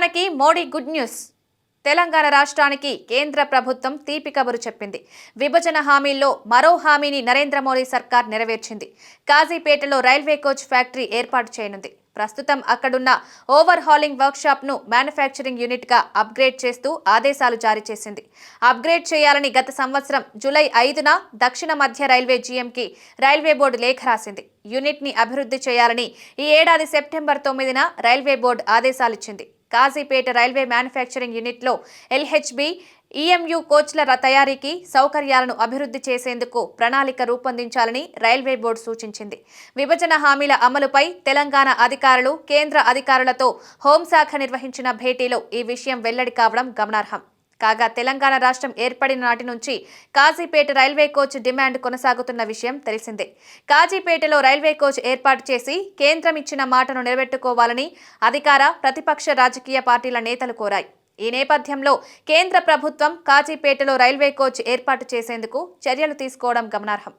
తెలంగాణకి Modi good news. Telangana రాష్ట్రానికి కేంద్ర ప్రభుత్వం తీపి కబురు చెప్పింది. విభజన హామీల్లో మరో హామీని నరేంద్ర మోడీ సర్కార్ నెరవేర్చింది. కాజీపేటలో రైల్వే కోచ్ ఫ్యాక్టరీ ఏర్పాటు చేయనుంది. ప్రస్తుతం అక్కడున్న ఓవర్ హాలింగ్ వర్క్షాప్ ను మ్యానుఫ్యాక్చరింగ్ యూనిట్ గా అప్గ్రేడ్ చేస్తూ ఆదేశాలు జారీ చేసింది. అప్గ్రేడ్ చేయాలని గత సంవత్సరం జూలై 5న దక్షిణ మధ్య రైల్వే జీఎంకి రైల్వే బోర్డు లేఖ రాసింది. యూనిట్ ని అభివృద్ధి చేయాలని ఈ ఏడాది సెప్టెంబర్ 9న రైల్వే బోర్డు ఆదేశాలిచ్చింది. కాజీపేట రైల్వే మ్యానుఫ్యాక్చరింగ్ యూనిట్లో ఎల్హెచ్బి, ఈఎంయు కోచ్ల తయారీకి సౌకర్యాలను అభివృద్ధి చేసేందుకు ప్రణాళిక రూపొందించాలని రైల్వే బోర్డు సూచించింది. విభజన హామీల అమలుపై తెలంగాణ అధికారులు, కేంద్ర అధికారులతో హోంశాఖ నిర్వహించిన భేటీలో ఈ విషయం వెల్లడి కావడం గమనార్హం. కాగా తెలంగాణ రాష్ట్రం ఏర్పడిన నాటి నుంచి కాజీపేట రైల్వే కోచ్ డిమాండ్ కొనసాగుతున్న విషయం తెలిసిందే. కాజీపేటలో రైల్వే కోచ్ ఏర్పాటు చేసి కేంద్రం ఇచ్చిన మాటను నిలబెట్టుకోవాలని అధికార, ప్రతిపక్ష రాజకీయ పార్టీల నేతలు కోరాయి. ఈ నేపథ్యంలో కేంద్ర ప్రభుత్వం కాజీపేటలో రైల్వే కోచ్ ఏర్పాటు చేసేందుకు చర్యలు తీసుకోవడం గమనార్హం.